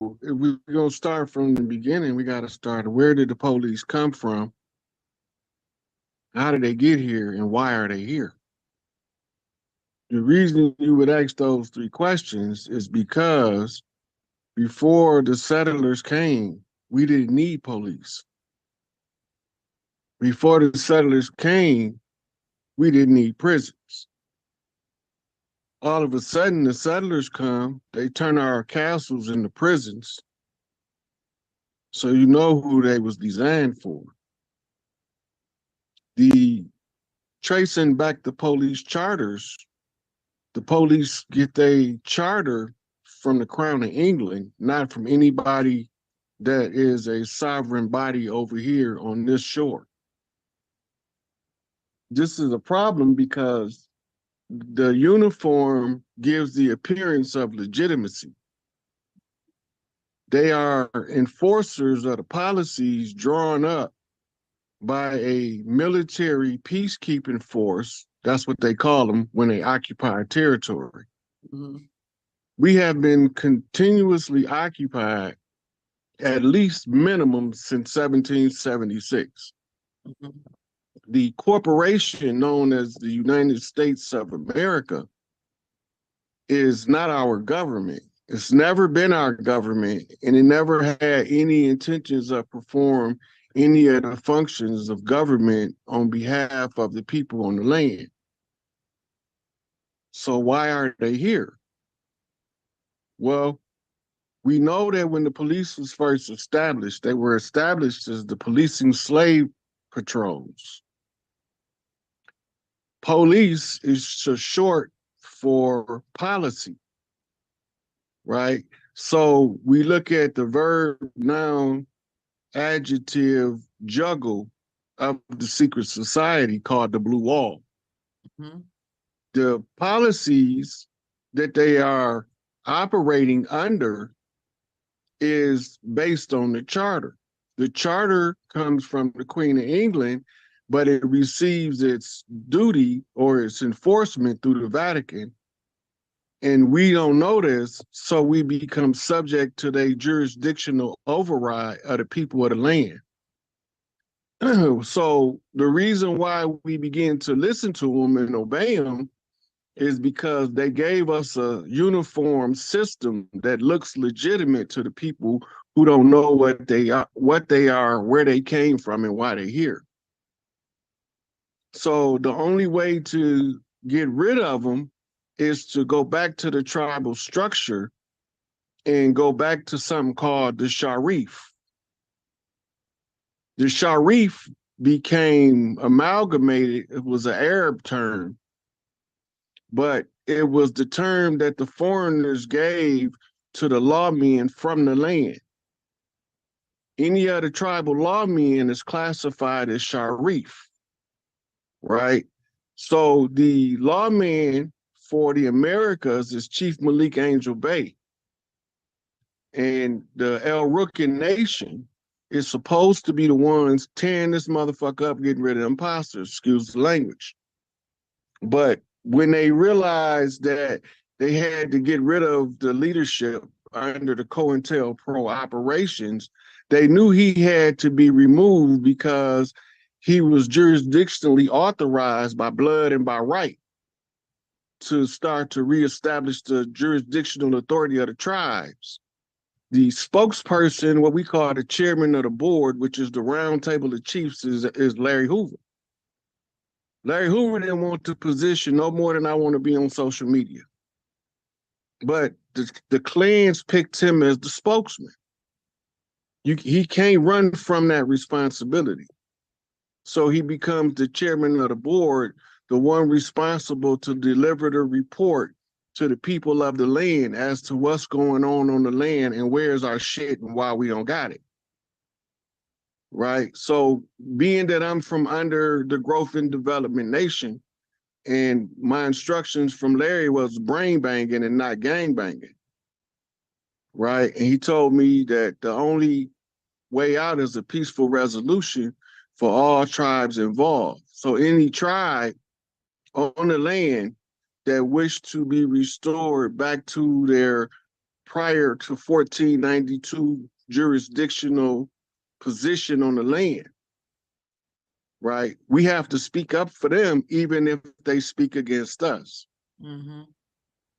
if we're going to start from the beginning, we got to start. Where did the police come from? How did they get here? And why are they here? The reason you would ask those three questions is because before the settlers came, we didn't need police. Before the settlers came, we didn't need prisons. All of a sudden, the settlers come, they turn our castles into prisons. So you know who they was designed for. The tracing back the police charters, the police get their charter from the Crown of England, not from anybody that is a sovereign body over here on this shore. This is a problem because the uniform gives the appearance of legitimacy. They are enforcers of the policies drawn up by a military peacekeeping force. That's what they call them when they occupy a territory. Mm-hmm. We have been continuously occupied at least minimum since 1776. Mm-hmm. The corporation known as the United States of America is not our government. It's never been our government, and it never had any intentions of perform any of the functions of government on behalf of the people on the land. So why are they here? Well, we know that when the police was first established, they were established as the policing slave patrols. Police is short for policy, right? So we look at the verb, noun, adjective juggle of the secret society called the Blue Wall. Mm-hmm. The policies that they are operating under is based on the charter. The charter comes from the Queen of England, but it receives its duty or its enforcement through the Vatican. And we don't know this, so we become subject to their jurisdictional override of the people of the land. So the reason why we begin to listen to them and obey them is because they gave us a uniform system that looks legitimate to the people who don't know what they are, where they came from, and why they're here. So the only way to get rid of them is to go back to the tribal structure and go back to something called the Sharif. The Sharif became amalgamated. It was an Arab term, but it was the term that the foreigners gave to the lawmen from the land. Any other tribal lawman is classified as Sharif, right? So the lawman for the Americas is Chief Malik Angel Bey. And the El Rookin Nation is supposed to be the ones tearing this motherfucker up, getting rid of imposters, excuse the language. But when they realized that they had to get rid of the leadership under the COINTELPRO operations, they knew he had to be removed because he was jurisdictionally authorized by blood and by right to start to reestablish the jurisdictional authority of the tribes. The spokesperson, what we call the chairman of the board, which is the round table of chiefs, is Larry Hoover. Larry Hoover didn't want the position no more than I want to be on social media. But the clans picked him as the spokesman. He can't run from that responsibility. So he becomes the chairman of the board, the one responsible to deliver the report to the people of the land as to what's going on the land and where's our shit and why we don't got it. Right? So being that I'm from under the Growth and Development Nation, and my instructions from Larry was brain banging and not gang banging. Right? And he told me that the only way out is a peaceful resolution for all tribes involved. So any tribe on the land that wish to be restored back to their prior to 1492 jurisdictional position on the land, right? We have to speak up for them even if they speak against us. Mm-hmm.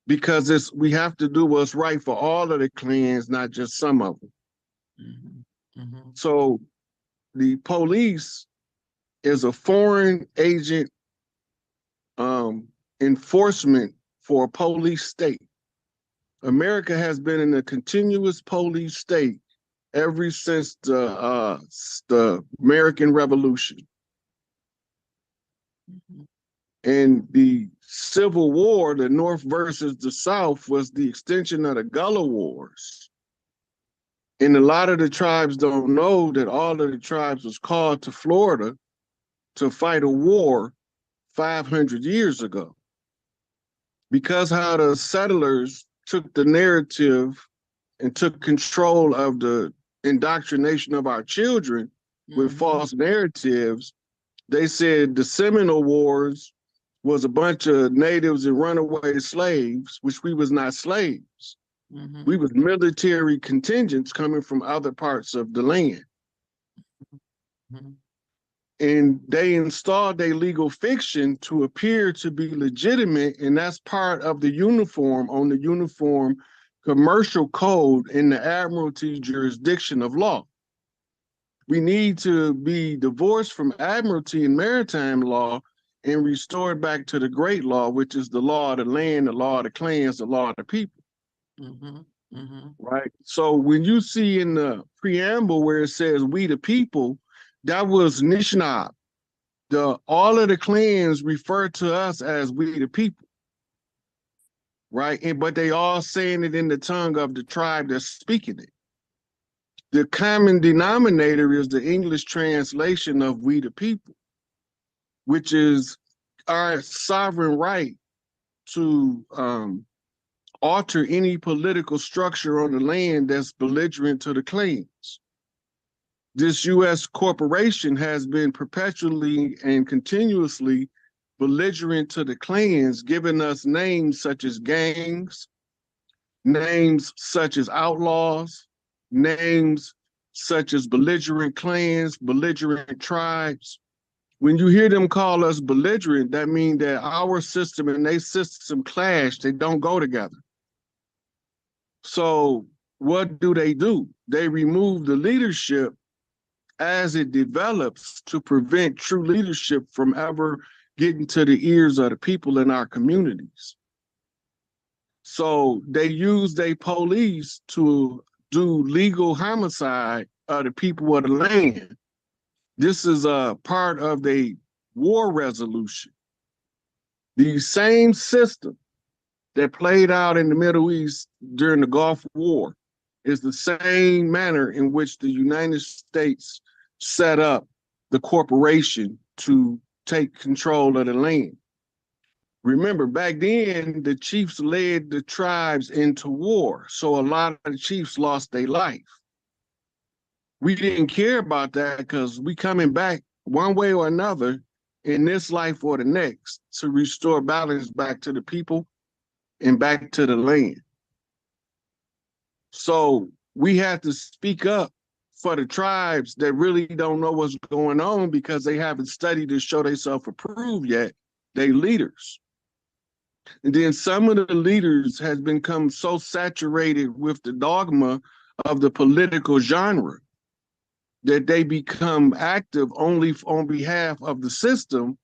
Because we have to do what's right for all of the clans, not just some of them. Mm-hmm. Mm-hmm. So the police is a foreign agent enforcement for a police state. America has been in a continuous police state ever since the American Revolution. Mm-hmm. And the Civil War, the North versus the South, was the extension of the Gullah Wars. And a lot of the tribes don't know that all of the tribes was called to Florida to fight a war 500 years ago. Because how the settlers took the narrative and took control of the indoctrination of our children with false narratives, they said the Seminole Wars was a bunch of natives and runaway slaves, which we was not slaves. Mm-hmm. We was military contingents coming from other parts of the land. Mm-hmm. And they installed a legal fiction to appear to be legitimate, and that's part of the uniform on the Uniform Commercial Code in the Admiralty jurisdiction of law. We need to be divorced from Admiralty and maritime law and restored back to the great law, which is the law of the land, the law of the clans, the law of the people. Mm-hmm. Mm-hmm. Right? So when you see in the preamble where it says we the people, that was Nishnab. All of the clans refer to us as we the people, right? But they all saying it in the tongue of the tribe that's speaking it. The common denominator is the English translation of we the people, which is our sovereign right to alter any political structure on the land that's belligerent to the clans. This U.S. corporation has been perpetually and continuously belligerent to the clans, giving us names such as gangs, names such as outlaws, names such as belligerent clans, belligerent tribes. When you hear them call us belligerent, that means that our system and their system clash. They don't go together. So what do? They remove the leadership as it develops to prevent true leadership from ever getting to the ears of the people in our communities. So they use their police to do legal homicide of the people of the land. This is a part of the war resolution. The same system that played out in the Middle East during the Gulf War is the same manner in which the United States set up the corporation to take control of the land. Remember, back then, the chiefs led the tribes into war, so a lot of the chiefs lost their life. We didn't care about that because we coming back one way or another in this life or the next to restore balance back to the people and back to the land. So we have to speak up for the tribes that really don't know what's going on because they haven't studied to show themselves approved yet. They leaders. And then some of the leaders has become so saturated with the dogma of the political genre that they become active only on behalf of the system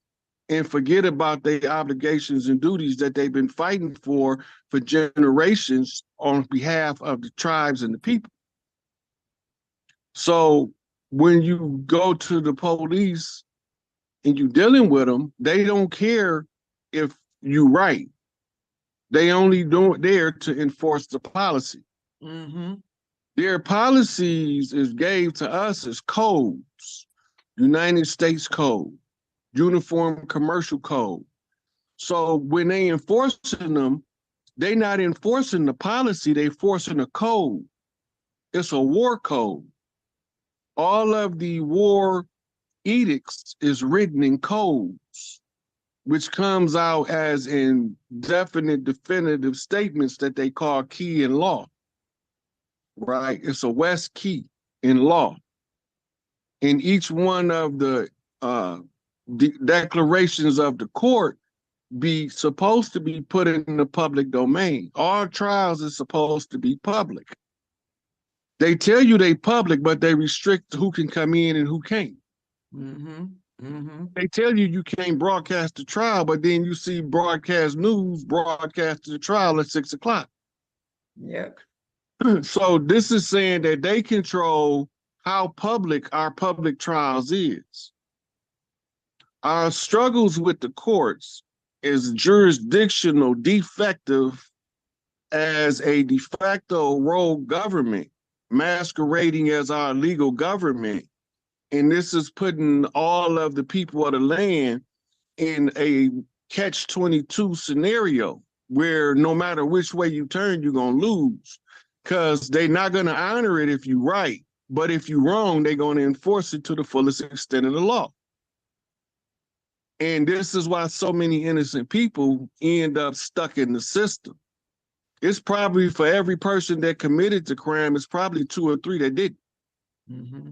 and forget about their obligations and duties that they've been fighting for generations on behalf of the tribes and the people. So when you go to the police and you're dealing with them, they don't care if you're right. They only there to enforce the policy. Mm-hmm. Their policies is gave to us as codes, United States Code, Uniform Commercial Code. So when they enforcing them, they not enforcing the policy, they enforcing a code. It's a war code. All of the war edicts is written in codes, which comes out as indefinite definitive statements that they call key in law. right? It's a West key in law. In each one of the declarations of the court be supposed to be put in the public domain. All trials is supposed to be public. They tell you they public, but they restrict who can come in and who can't. Mm-hmm. Mm-hmm. They tell you can't broadcast the trial, but then you see broadcast news broadcast the trial at 6 o'clock. Yep. So this is saying that they control how public our public trials is. Our struggles with the courts is jurisdictional defective as a de facto rogue government masquerading as our legal government. And this is putting all of the people of the land in a catch-22 scenario where no matter which way you turn, you're going to lose because they're not going to honor it if you're right. But if you're wrong, they're going to enforce it to the fullest extent of the law. And this is why so many innocent people end up stuck in the system. It's probably for every person that committed the crime, it's probably 2 or 3 that didn't. Mm-hmm.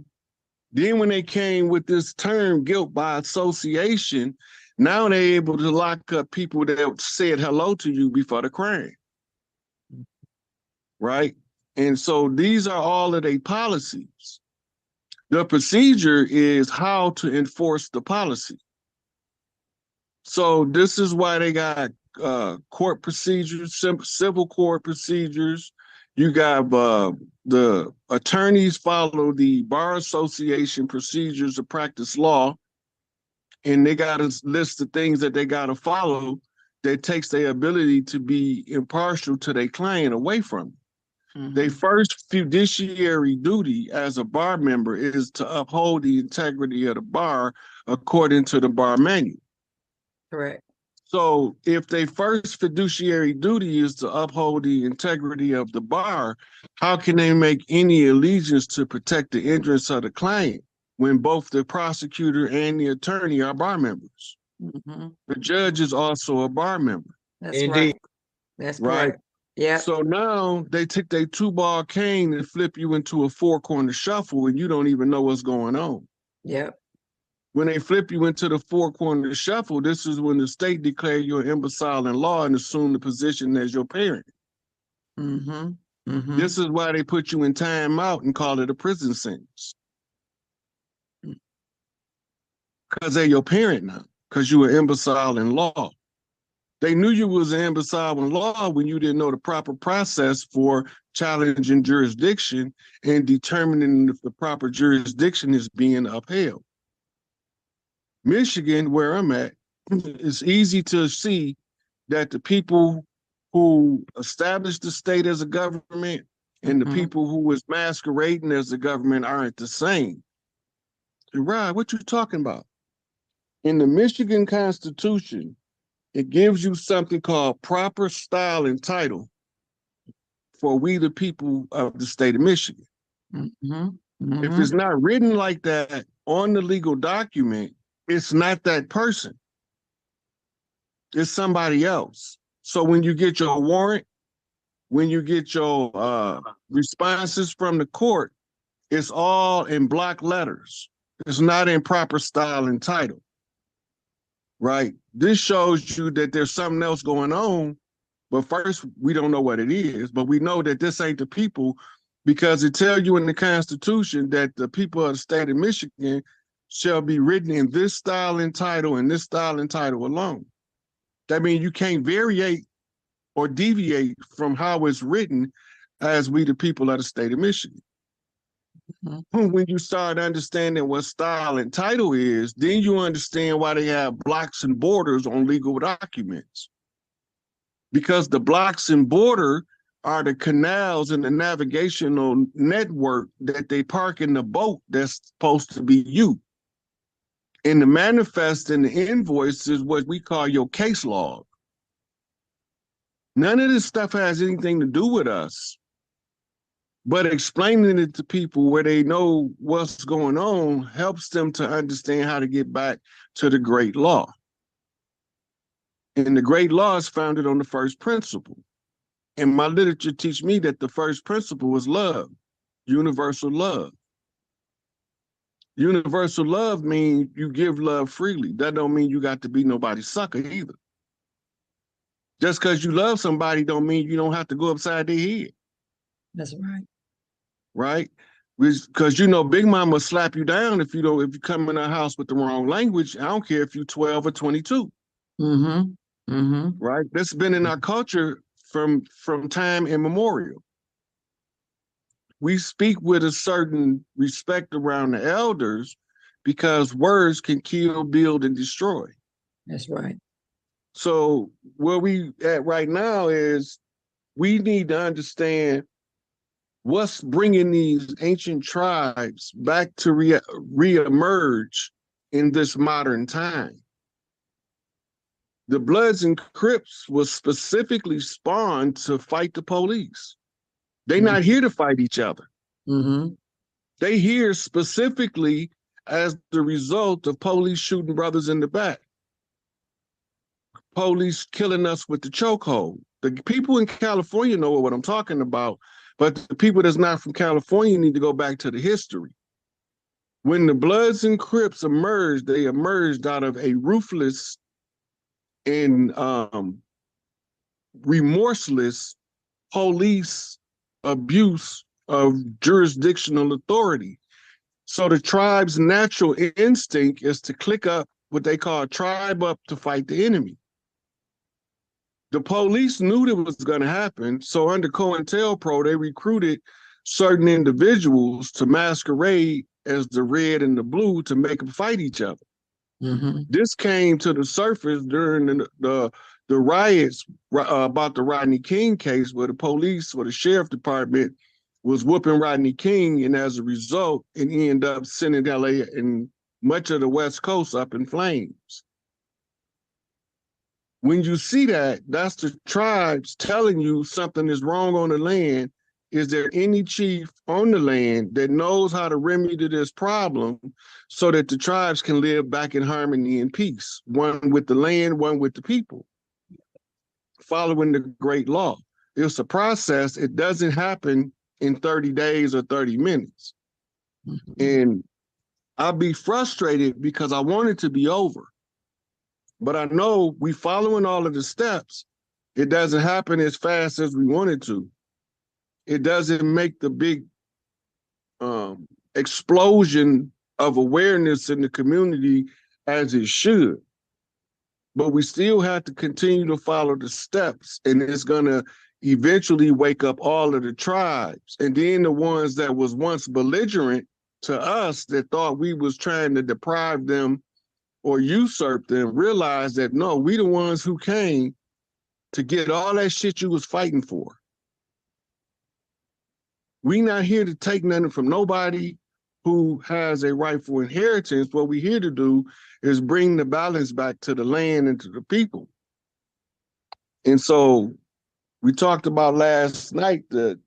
Then when they came with this term guilt by association, now they're able to lock up people that said hello to you before the crime. Right? And so these are all of their policies. The procedure is how to enforce the policy. So this is why they got court procedures, civil court procedures. You got the attorneys follow the Bar Association procedures to practice law, and they got a list of things that they got to follow that takes their ability to be impartial to their client away from them. Mm-hmm. Their first fiduciary duty as a bar member is to uphold the integrity of the bar according to the bar manual. Correct. So if their first fiduciary duty is to uphold the integrity of the bar, how can they make any allegiance to protect the interests of the client when both the prosecutor and the attorney are bar members? Mm-hmm. The judge is also a bar member. That's Indeed. right. That's Right. correct. Yeah. So now they take their 2-ball cane and flip you into a 4-corner shuffle and you don't even know what's going on. Yep. When they flip you into the 4-corner shuffle, this is when the state declare you an imbecile in law and assume the position as your parent. Mm-hmm. Mm-hmm. This is why they put you in timeout and call it a prison sentence. Because they're your parent now, because you were imbecile in law. They knew you was an imbecile in law when you didn't know the proper process for challenging jurisdiction and determining if the proper jurisdiction is being upheld. Michigan, where I'm at, it's easy to see that the people who established the state as a government and the people who was masquerading as a government aren't the same. Rod, what you talking about? In the Michigan Constitution, it gives you something called proper style and title for we the people of the state of Michigan. Mm-hmm. Mm-hmm. If it's not written like that on the legal document, it's not that person. It's somebody else. So when you get your warrant, when you get your responses from the court, it's all in block letters. It's not in proper style and title. Right? This shows you that there's something else going on, but first we don't know what it is, but we know that this ain't the people because it tells you in the Constitution that the people of the state of Michigan shall be written in this style and title and this style and title alone. That means you can't variate or deviate from how it's written as we the people of the state of Michigan. Mm-hmm. When you start understanding what style and title is, then you understand why they have blocks and borders on legal documents. Because the blocks and border are the canals and the navigational network that they park in the boat that's supposed to be you. And the manifest and the invoice is what we call your case log. None of this stuff has anything to do with us. But explaining it to people where they know what's going on helps them to understand how to get back to the great law. And the great law is founded on the first principle. And my literature teach me that the first principle is love, universal love. Universal love means you give love freely. That don't mean you got to be nobody's sucker either. Just because you love somebody don't mean you don't have to go upside their head. That's right. Right? Because you know, Big Mama slap you down if you come in her house with the wrong language. I don't care if you're 12 or 22. Mm-hmm. Mm-hmm. Right? That's been in our culture from time immemorial. We speak with a certain respect around the elders because words can kill, build, and destroy. That's right. So where we at right now is we need to understand what's bringing these ancient tribes back to reemerge in this modern time. The Bloods and Crips was specifically spawned to fight the police. They're Mm-hmm. not here to fight each other. Mm-hmm. They here specifically as the result of police shooting brothers in the back. Police killing us with the chokehold. The people in California know what I'm talking about, but the people that's not from California need to go back to the history. When the Bloods and Crips emerged, they emerged out of a ruthless and remorseless police abuse of jurisdictional authority. So the tribe's natural instinct is to click up what they call tribe up to fight the enemy. The police knew that was going to happen. So under COINTELPRO, they recruited certain individuals to masquerade as the red and the blue to make them fight each other. Mm-hmm. This came to the surface during the riots about the Rodney King case, where the police or the sheriff department was whooping Rodney King, and as a result, it ended up sending LA and much of the West Coast up in flames. When you see that, that's the tribes telling you something is wrong on the land. Is there any chief on the land that knows how to remedy this problem so that the tribes can live back in harmony and peace, one with the land, one with the people, following the great law? It's a process. It doesn't happen in 30 days or 30 minutes. Mm-hmm. And I'll be frustrated because I want it to be over. But I know we following all of the steps. It doesn't happen as fast as we want it to. It doesn't make the big explosion of awareness in the community as it should. But we still have to continue to follow the steps, and it's going to eventually wake up all of the tribes. And then the ones that was once belligerent to us that thought we was trying to deprive them or usurp them, realize that no, we the ones who came to get all that shit you was fighting for. We not here to take nothing from nobody who has a rightful inheritance. What we here to do is bring the balance back to the land and to the people. And so we talked about last night that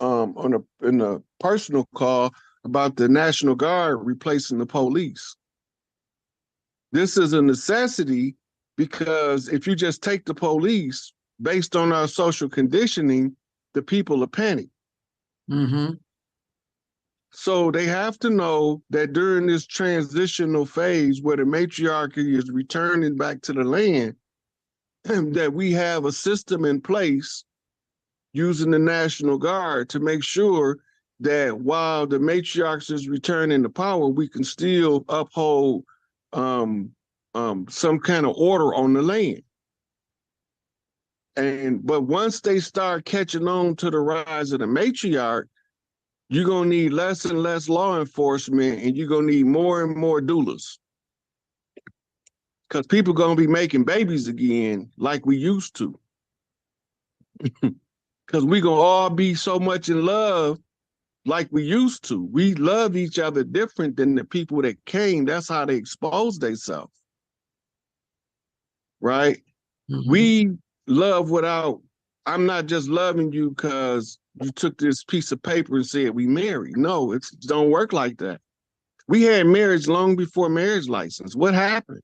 in a personal call about the National Guard replacing the police. This is a necessity because if you just take the police based on our social conditioning, the people are panicked. Mm-hmm. So they have to know that during this transitional phase where the matriarchy is returning back to the land, that we have a system in place using the National Guard to make sure that while the matriarchs is returning to power, we can still uphold some kind of order on the land. But once they start catching on to the rise of the matriarch, you're gonna need less and less law enforcement, and you're gonna need more and more doulas. Because people gonna be making babies again like we used to. Because we gonna all be so much in love like we used to. We love each other different than the people that came. That's how they exposed themselves. Right? Mm-hmm. We love without, I'm not just loving you because you took this piece of paper and said we married. No, it don't work like that. We had marriage long before marriage license. What happened?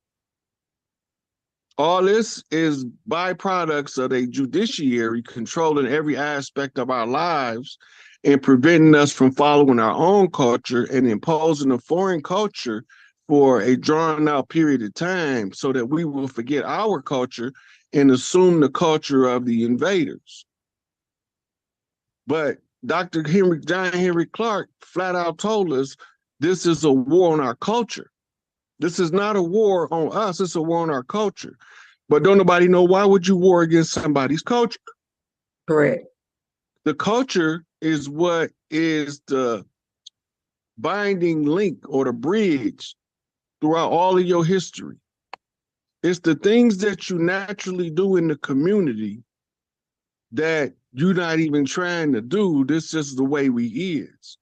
All this is byproducts of a judiciary controlling every aspect of our lives and preventing us from following our own culture and imposing a foreign culture for a drawn out period of time so that we will forget our culture and assume the culture of the invaders. But John Henry Clark flat out told us this is a war on our culture. This is not a war on us, it's a war on our culture. But don't nobody know, why would you war against somebody's culture? Correct. The culture is what is the binding link or the bridge throughout all of your history. It's the things that you naturally do in the community that you're not even trying to do. This is the way we is.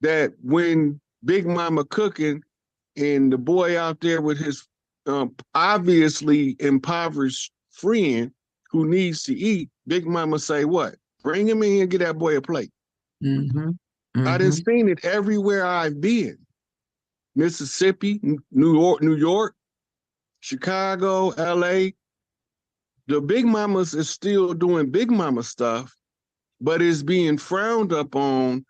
That when Big Mama cooking and the boy out there with his obviously impoverished friend who needs to eat, Big Mama say what? Bring him in and get that boy a plate. Mm-hmm. I done Mm-hmm. seen it everywhere I've been. Mississippi, New York, Chicago, LA. The Big Mamas is still doing Big Mama stuff, but it's being frowned upon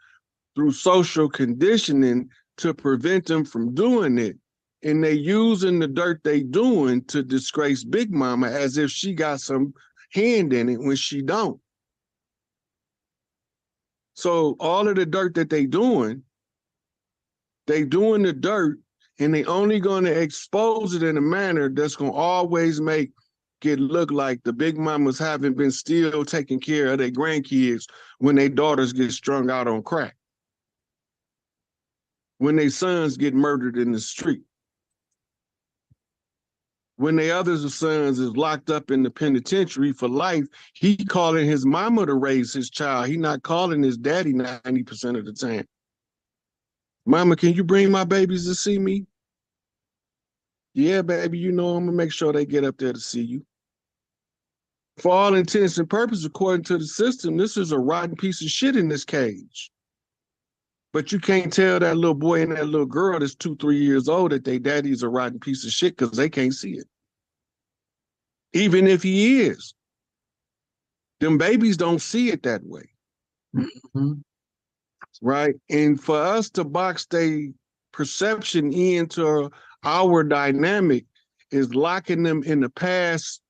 through social conditioning to prevent them from doing it. And they using the dirt they doing to disgrace Big Mama as if she got some hand in it when she don't. So all of the dirt that they doing the dirt, and they only going to expose it in a manner that's going to always make it look like the Big Mamas haven't been still taking care of their grandkids when their daughters get strung out on crack, when their sons get murdered in the street, when the other sons is locked up in the penitentiary for life. He calling his mama to raise his child. He not calling his daddy 90% of the time. Mama, can you bring my babies to see me? Yeah, baby, you know I'm gonna make sure they get up there to see you. For all intents and purposes, according to the system, this is a rotten piece of shit in this cage. But you can't tell that little boy and that little girl that's 2, 3 years old that their daddy's a rotten piece of shit because they can't see it. Even if he is, them babies don't see it that way. Mm-hmm. Right? And for us to box their perception into our dynamic is locking them in the past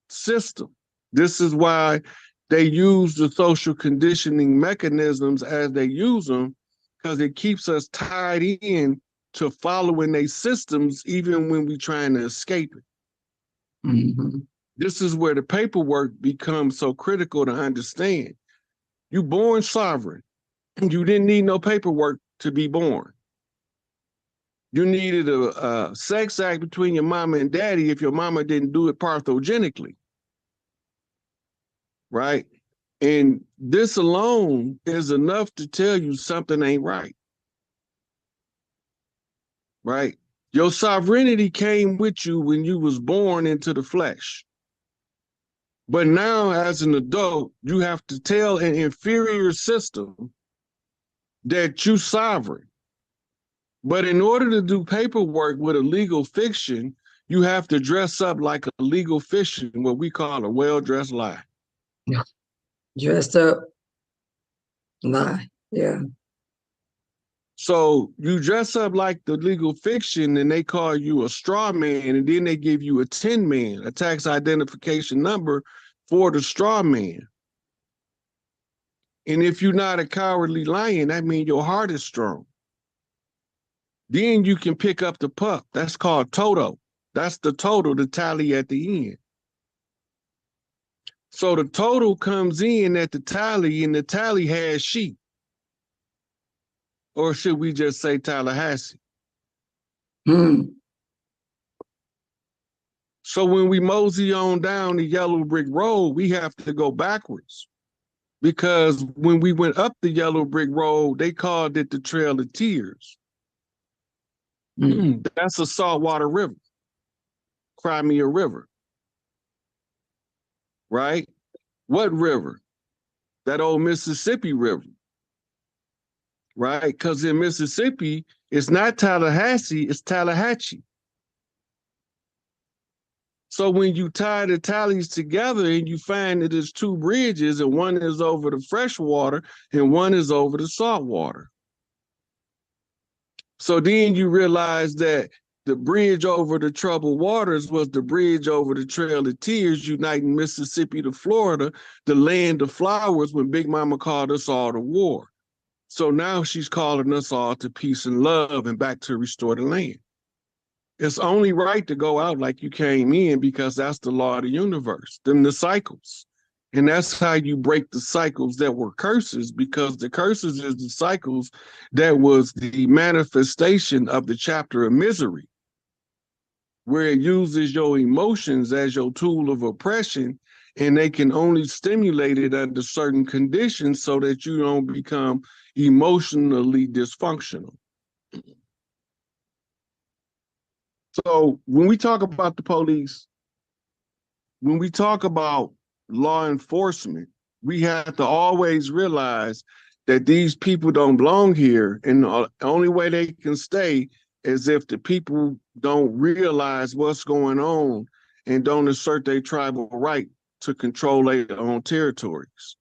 system. This is why they use the social conditioning mechanisms as they use them, because it keeps us tied in to following their systems even when we're trying to escape it. Mm-hmm. This is where the paperwork becomes so critical to understand. You born sovereign. You didn't need no paperwork to be born. You needed a sex act between your mama and daddy if your mama didn't do it parthogenically, right? And this alone is enough to tell you something ain't right, right? Your sovereignty came with you when you was born into the flesh. But now as an adult, you have to tell an inferior system that you sovereign. But in order to do paperwork with a legal fiction, you have to dress up like a legal fiction, what we call a well-dressed lie. Dressed up lie. Yeah. So you dress up like the legal fiction and they call you a straw man, and then they give you a tin man, a tax identification number for the straw man. And if you're not a cowardly lion, that means your heart is strong. Then you can pick up the pup. That's called Toto. That's the total, the tally at the end. So the total comes in at the tally, and the tally has sheep. Or should we just say Tallahassee? Mm. So when we mosey on down the yellow brick road, we have to go backwards. Because when we went up the yellow brick road, they called it the Trail of Tears. Mm. That's a saltwater river, Crimea River, right? What river? That old Mississippi River, right? Because in Mississippi, it's not Tallahassee, it's Tallahatchie. So when you tie the tallies together and you find that there's two bridges and one is over the fresh water and one is over the salt water. So then you realize that the bridge over the troubled waters was the bridge over the Trail of Tears, uniting Mississippi to Florida, the land of flowers, when Big Mama called us all to war. So now she's calling us all to peace and love and back to restore the land. It's only right to go out like you came in because that's the law of the universe, them the cycles. And that's how you break the cycles that were curses, because the curses is the cycles that was the manifestation of the chapter of misery, where it uses your emotions as your tool of oppression, and they can only stimulate it under certain conditions so that you don't become emotionally dysfunctional. So when we talk about the police, when we talk about law enforcement, we have to always realize that these people don't belong here. And the only way they can stay is if the people don't realize what's going on and don't assert their tribal right to control their own territories.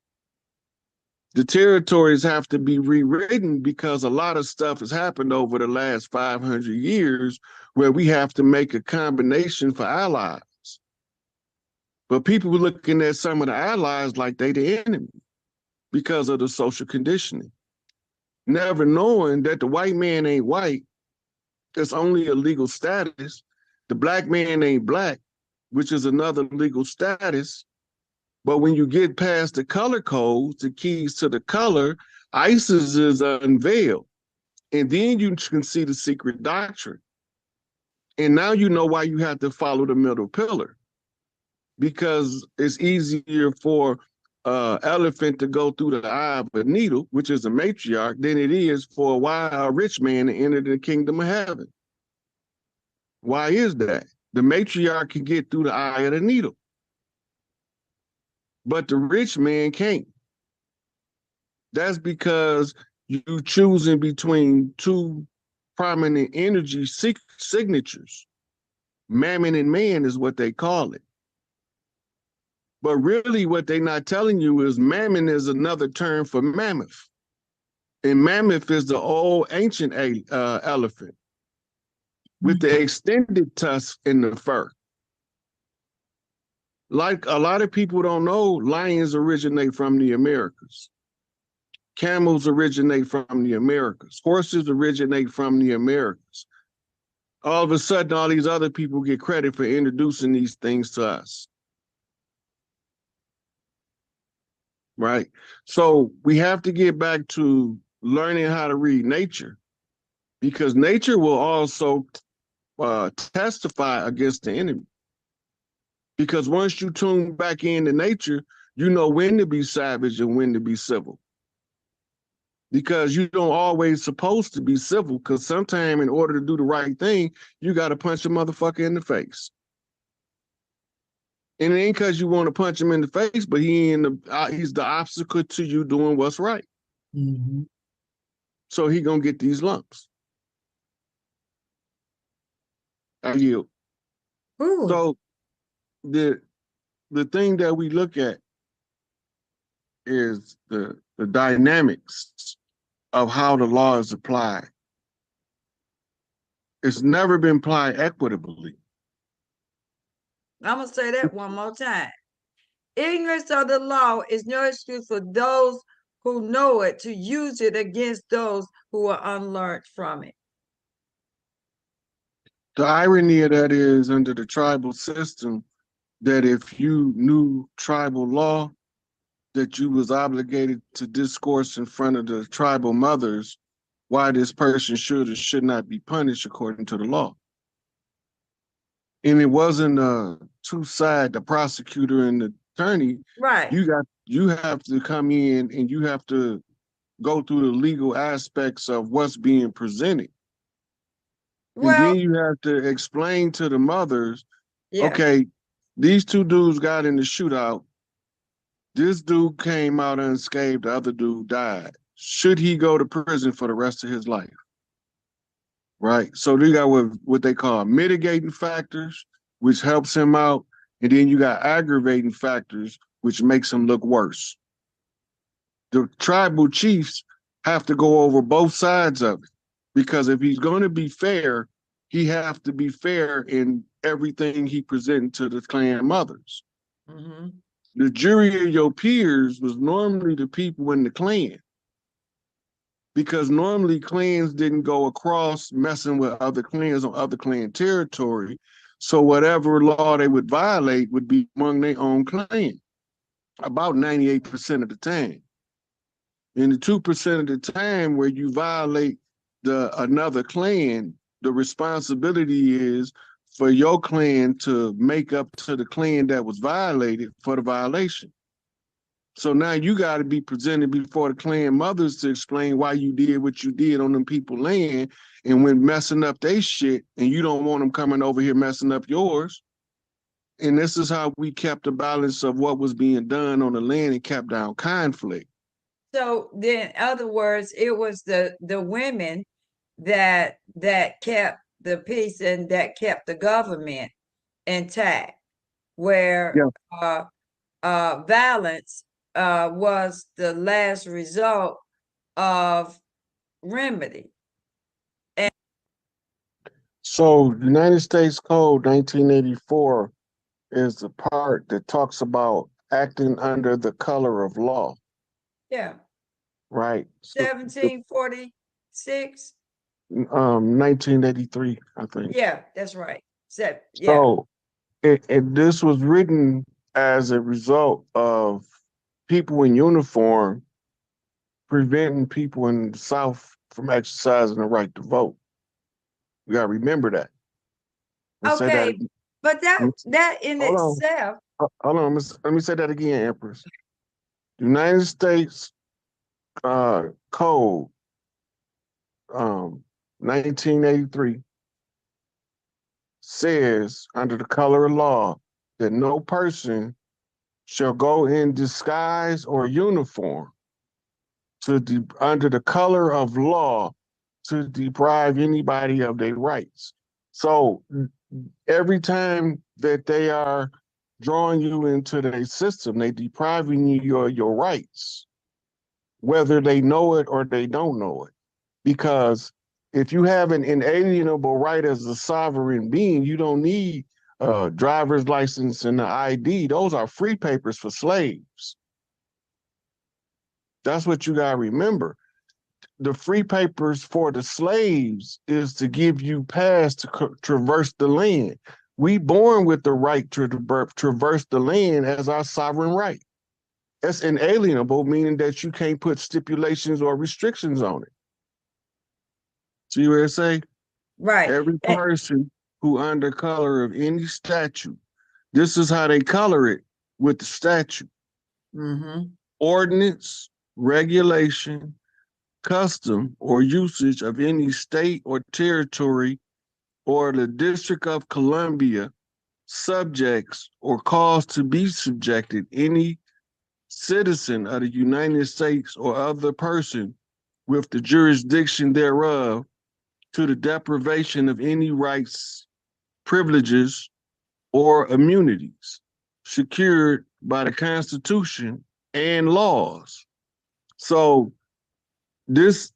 The territories have to be rewritten because a lot of stuff has happened over the last 500 years where we have to make a combination for allies. But people were looking at some of the allies like they the enemy because of the social conditioning, never knowing that the white man ain't white. It's only a legal status. The black man ain't black, which is another legal status. But when you get past the color codes, the keys to the color, ISIS is unveiled. And then you can see the secret doctrine. And now you know why you have to follow the middle pillar, because it's easier for elephant to go through the eye of a needle, which is a matriarch, than it is for a rich man to enter the kingdom of heaven. Why is that? The matriarch can get through the eye of the needle, but the rich man can't. That's because you choosing between two prominent energy signatures. Mammon and man is what they call it. But really what they're not telling you is mammon is another term for mammoth. And mammoth is the old ancient elephant with the extended tusk in the fur. Like a lot of people don't know, lions originate from the Americas. Camels originate from the Americas. Horses originate from the Americas. All of a sudden, all these other people get credit for introducing these things to us. Right? So we have to get back to learning how to read nature, because nature will also testify against the enemy. Because once you tune back into nature, you know when to be savage and when to be civil. Because you don't always supposed to be civil, because sometimes in order to do the right thing, you got to punch a motherfucker in the face. And it ain't because you want to punch him in the face, but he's the obstacle to you doing what's right. Mm-hmm. So he gonna get these lumps. I yield. Ooh. So the thing that we look at is the dynamics of how the law is applied. It's never been applied equitably. I'm going to say that one more time. Ignorance of the law is no excuse for those who know it to use it against those who are unlearned from it. The irony of that is, under the tribal system, that if you knew tribal law, that you was obligated to discourse in front of the tribal mothers why this person should or should not be punished according to the law. And it wasn't two side, the prosecutor and the attorney. Right. You have to come in and you have to go through the legal aspects of what's being presented. Well, and then you have to explain to the mothers, yeah. Okay, these two dudes got in the shootout. This dude came out unscathed, the other dude died. Should he go to prison for the rest of his life? Right? So they got what they call mitigating factors, which helps him out, and then you got aggravating factors, which makes him look worse. The tribal chiefs have to go over both sides of it, because if he's going to be fair, he have to be fair in everything he presented to the clan mothers. Mm-hmm. The jury of your peers was normally the people in the clan, because normally clans didn't go across messing with other clans on other clan territory. So whatever law they would violate would be among their own clan, about 98% of the time. In the 2% of the time where you violate another clan, the responsibility is for your clan to make up to the clan that was violated for the violation. So now you got to be presented before the clan mothers to explain why you did what you did on them people's land, and when messing up their shit, and you don't want them coming over here messing up yours. And this is how we kept the balance of what was being done on the land and kept down conflict. So then, in other words, it was the women that kept the peace and that kept the government intact, where violence was the last result of remedy. So United States Code 1984 is the part that talks about acting under the color of law. Yeah. Right. 1746. 1983, I think. Yeah, that's right. Yeah. So this was written as a result of people in uniform preventing people in the South from exercising the right to vote. You gotta remember that. Okay, but that in itself. Hold on, let me say that again, Empress. United States Code 1983 says, under the color of law, that no person shall go in disguise or uniform under the color of law to deprive anybody of their rights. So every time that they are drawing you into their system, they depriving you of your rights, whether they know it or they don't know it. Because if you have an inalienable right as a sovereign being, you don't need a driver's license and an ID. Those are free papers for slaves. That's what you got to remember. The free papers for the slaves is to give you pass to traverse the land. We born with the right to traverse the land as our sovereign right. That's inalienable, meaning that you can't put stipulations or restrictions on it. See what I say? Right. Every person who under color of any statute, this is how they color it with the statute. Mm-hmm. Ordinance, regulation, custom, or usage of any state or territory or the District of Columbia subjects or cause to be subjected any citizen of the United States or other person with the jurisdiction thereof to the deprivation of any rights, privileges, or immunities secured by the Constitution and laws. So this,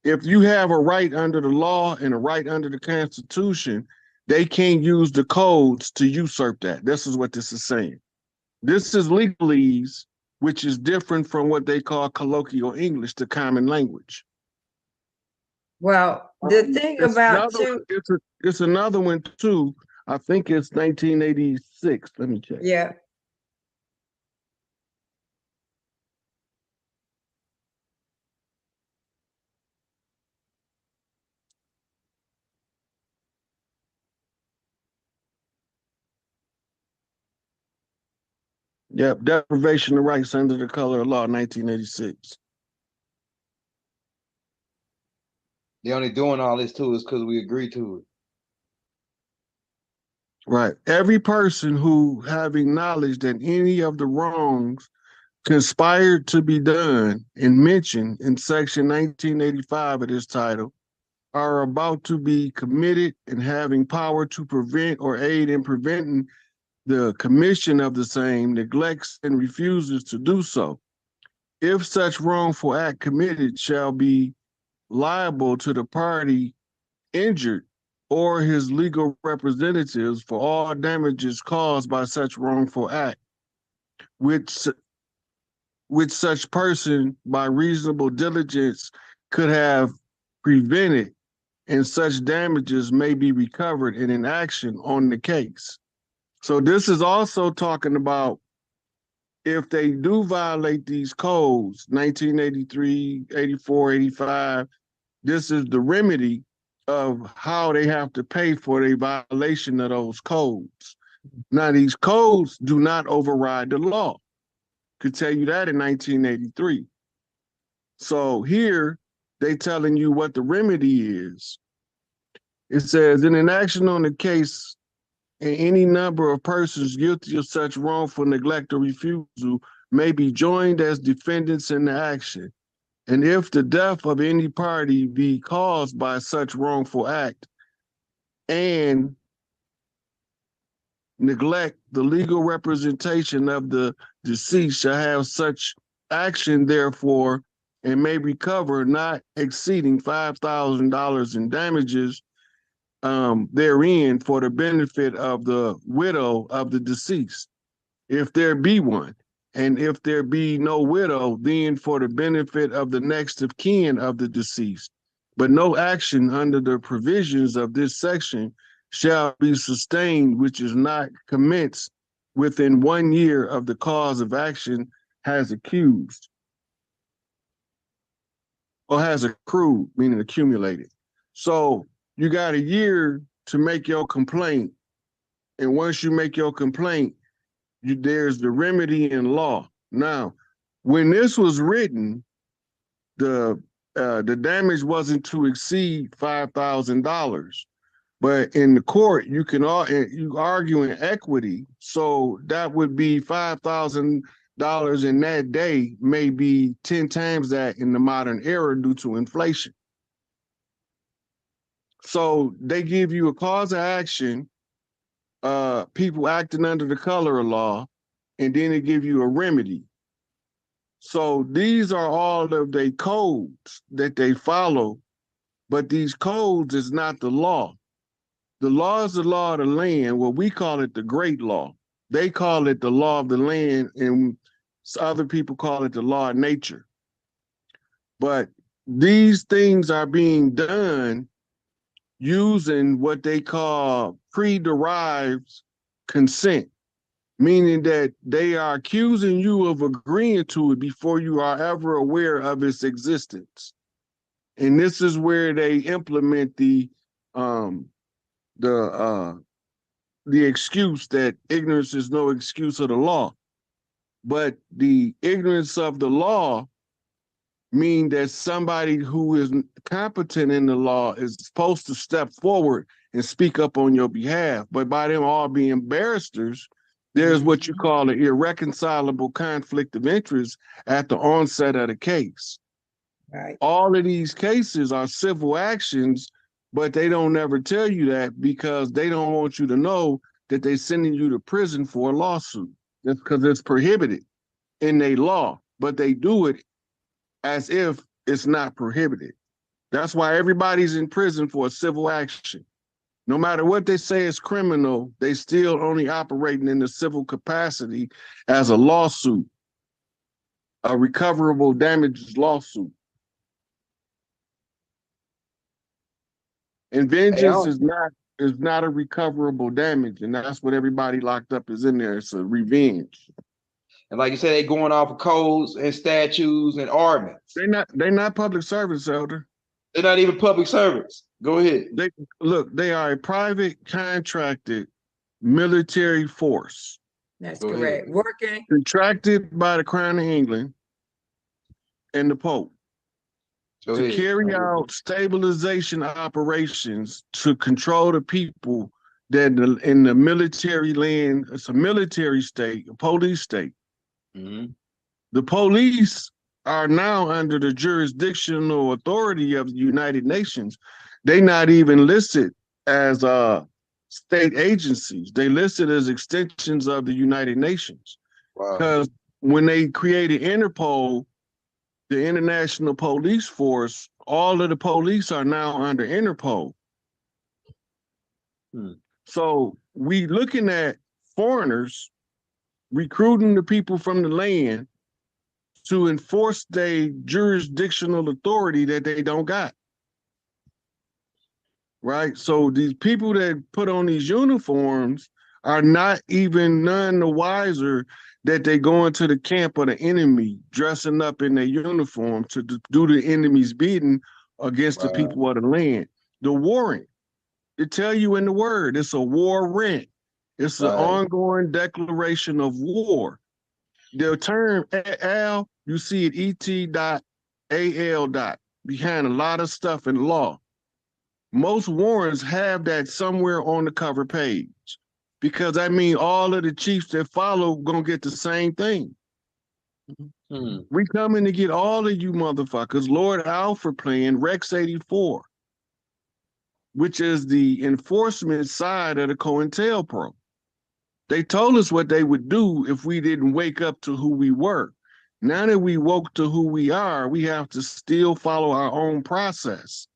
if you have a right under the law and a right under the Constitution, they can't use the codes to usurp that. This is what this is saying. This is legalese, which is different from what they call colloquial English, the common language. Well, the thing about it's another one too. I think it's 1986. Let me check. Yeah. Yep, deprivation of rights under the color of law, 1986. They're only doing all this to us because we agree to it. Right. Every person who, having knowledge that any of the wrongs conspired to be done and mentioned in section 1985 of this title, are about to be committed and having power to prevent or aid in preventing the commission of the same, neglects and refuses to do so, if such wrongful act committed shall be liable to the party injured or his legal representatives for all damages caused by such wrongful act, which such person by reasonable diligence could have prevented, and such damages may be recovered in an action on the case. So this is also talking about if they do violate these codes, 1983, 84, 85, this is the remedy of how they have to pay for the violation of those codes. Now, these codes do not override the law. Could tell you that in 1983. So here, they telling you what the remedy is. It says, in an action on the case, and any number of persons guilty of such wrongful neglect or refusal may be joined as defendants in the action. And if the death of any party be caused by such wrongful act and neglect, the legal representation of the deceased shall have such action, therefore, and may recover not exceeding $5,000 in damages therein for the benefit of the widow of the deceased, if there be one. And if there be no widow, then for the benefit of the next of kin of the deceased. But no action under the provisions of this section shall be sustained which is not commenced within 1 year of the cause of action has accused, or has accrued, meaning accumulated. So you got a year to make your complaint. And once you make your complaint, there's the remedy in law. Now, when this was written, the damage wasn't to exceed $5,000. But in the court, you argue in equity. So that would be $5,000 in that day, may be 10 times that in the modern era due to inflation. So they give you a cause of action, people acting under the color of law, and then they give you a remedy. So these are all of the codes that they follow, but these codes is not the law. The law is the law of the land. Well, we call it the great law. They call it the law of the land, and other people call it the law of nature. But these things are being done using what they call pre-derived consent, meaning that they are accusing you of agreeing to it before you are ever aware of its existence. And this is where they implement the excuse that ignorance is no excuse of the law. But the ignorance of the law mean that somebody who is competent in the law is supposed to step forward and speak up on your behalf. But by them all being barristers, there's what you call an irreconcilable conflict of interest at the onset of the case. Right. All of these cases are civil actions, but they don't ever tell you that because they don't want you to know that they're sending you to prison for a lawsuit. That's because it's prohibited in their law, but they do it as if it's not prohibited. That's why everybody's in prison for a civil action. No matter what they say is criminal, they still only operating in the civil capacity as a lawsuit, a recoverable damages lawsuit. And vengeance is not a recoverable damage, and that's what everybody locked up is in there. It's a revenge. And like you said, they going off of codes and statutes and ordinance. They're not public servants, Elder. They're not even public servants. Go ahead. They are a private contracted military force. That's Go correct. ahead. Working. Contracted by the Crown of England and the Pope to carry out stabilization operations to control the people that in the military land. It's a military state, a police state. Mm-hmm. The police are now under the jurisdictional authority of the United Nations. they not even listed as state agencies. They listed as extensions of the United Nations. Wow. Because when they created Interpol, the International Police Force, all of the police are now under Interpol. So we looking at foreigners recruiting the people from the land to enforce their jurisdictional authority that they don't got. Right? So these people that put on these uniforms are not even none the wiser that they go into the camp of the enemy, dressing up in their uniform to do the enemy's bidding against the people of the land. The warring, it tell you in the word, it's a war rent. It's an ongoing declaration of war. The term al, you see it et.al. behind a lot of stuff in law. Most warrants have that somewhere on the cover page, because I mean all of the chiefs that follow gonna get the same thing. We coming to get all of you motherfuckers. Lord Alfred playing Rex 84, which is the enforcement side of the COINTELPRO. They told us what they would do if we didn't wake up to who we were. Now that we woke to who we are, we have to still follow our own process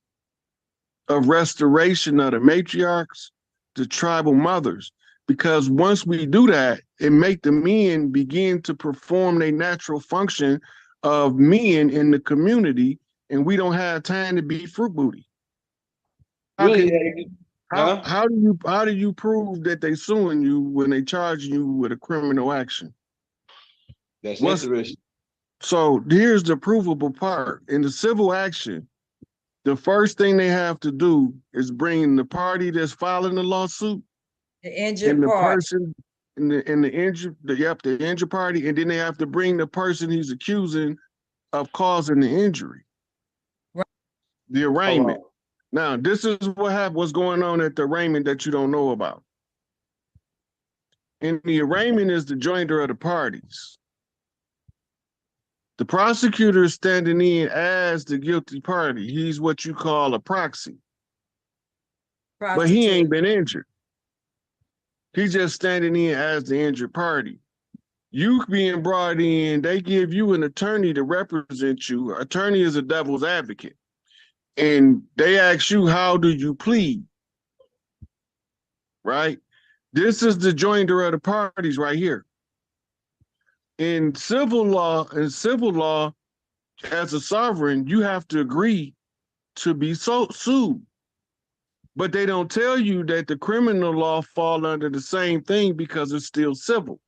of restoration of the matriarchs, the tribal mothers. Because once we do that, it make the men begin to perform their natural function of men in the community, and we don't have time to be fruit booty. How do you prove that they suing you when they charge you with a criminal action? That's interesting. So here's the provable part. In the civil action, the first thing they have to do is bring the party that's filing the lawsuit, the injured and the party. person in the injured party, and then they have to bring the person he's accusing of causing the injury. Right. The arraignment. Now, this is what's going on at the arraignment that you don't know about. In the arraignment is the joinder of the parties. The prosecutor is standing in as the guilty party. He's what you call a proxy. But he ain't been injured. He's just standing in as the injured party. You being brought in, they give you an attorney to represent you. Attorney is a devil's advocate. And they ask you, how do you plead? Right? This is the joinder of the parties right here. In civil law, as a sovereign, you have to agree to be sued. But they don't tell you that the criminal law fall under the same thing because it's still civil.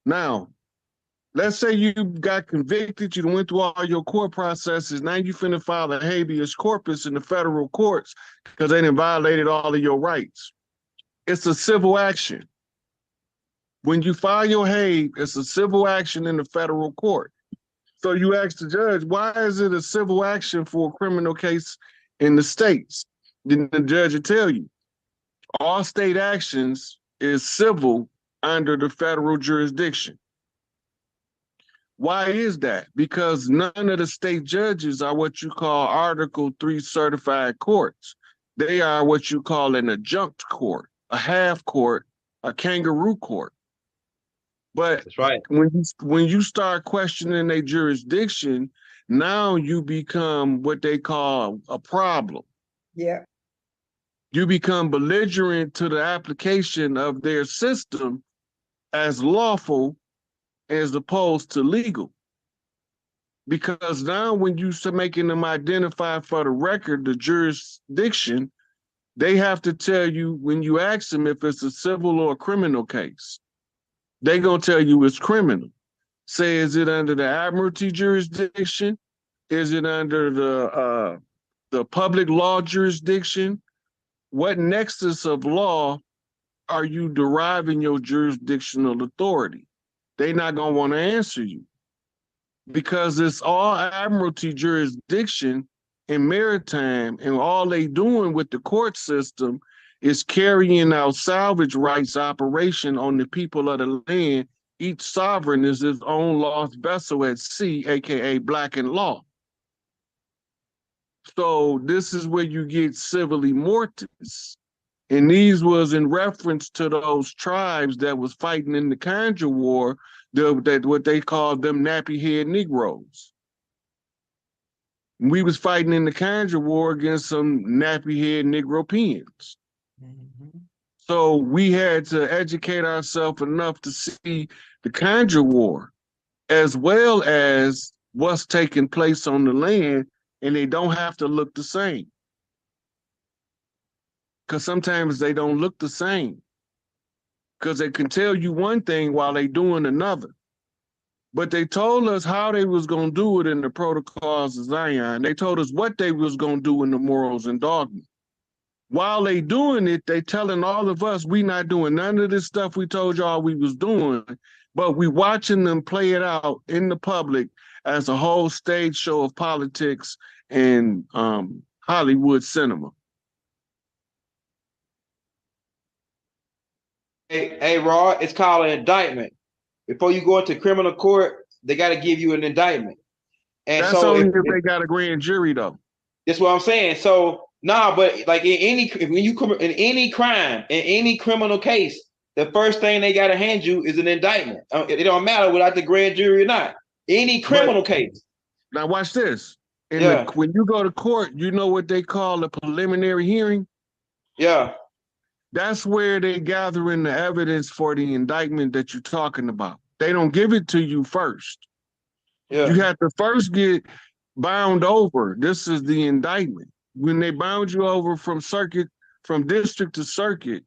Now, let's say you got convicted, you went through all your court processes, now you finna file a habeas corpus in the federal courts because they done violated all of your rights. It's a civil action. When you file your habeas, it's a civil action in the federal court. So you ask the judge, why is it a civil action for a criminal case in the states? Then the judge will tell you, all state actions is civil under the federal jurisdiction. Why is that? Because none of the state judges are what you call Article 3 certified courts. They are what you call an adjunct court, a half court, a kangaroo court. But that's right. When you start questioning their jurisdiction, now you become what they call a problem. Yeah. You become belligerent to the application of their system as lawful as opposed to legal. Because now when you start making them identify for the record the jurisdiction, they have to tell you, when you ask them if it's a civil or a criminal case, they gonna tell you it's criminal. Say, is it under the admiralty jurisdiction? Is it under the public law jurisdiction? What nexus of law are you deriving your jurisdictional authority? They're not gonna want to answer you because it's all admiralty jurisdiction and maritime, and all they doing with the court system is carrying out salvage rights operation on the people of the land. Each sovereign is his own lost vessel at sea, aka blackened law. So this is where you get civilly mortis. And these was in reference to those tribes that was fighting in the Conjur War, that what they called them nappy head Negroes. We was fighting in the Conjur War against some nappy head Negropeans. Mhm. So we had to educate ourselves enough to see the Conjur War as well as what's taking place on the land, and they don't have to look the same. Because sometimes they don't look the same. Because they can tell you one thing while they doing another. But they told us how they was going to do it in the protocols of Zion. They told us what they was going to do in the morals and dogma. While they doing it, they telling all of us we not doing none of this stuff we told y'all we was doing, but we watching them play it out in the public as a whole stage show of politics and Hollywood cinema. Hey, Rod, it's called an indictment. Before you go into criminal court, they got to give you an indictment. And That's so only if they got a grand jury though. that's what I'm saying. So nah, but like when you come in any crime, in any criminal case, the first thing they got to hand you is an indictment. It don't matter without the grand jury or not. Any criminal case. Now watch this. Yeah. When you go to court, you know what they call a preliminary hearing? Yeah. That's where they gathering the evidence for the indictment that you're talking about. They don't give it to you first. Yeah. You have to first get bound over. This is the indictment. When they bound you over from district to circuit,